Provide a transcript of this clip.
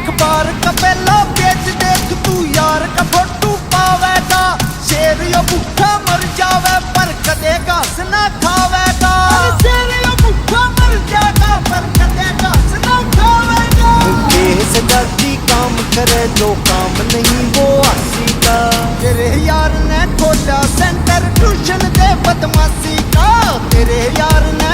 अखबार का पहला पेज देख तू यार का फोटू पावेगा। शेर यो भूखा मर जावे पर कदे घास ना खावेगा। शेर यो भूखा मर जाएगा पर कदे घास ना खावेगा। देश जाति काम करे जो काम नहीं वो आसी का। तेरे यार ने खोला सेंटर ट्यूशन दे बदमाशी का। तेरे यार ने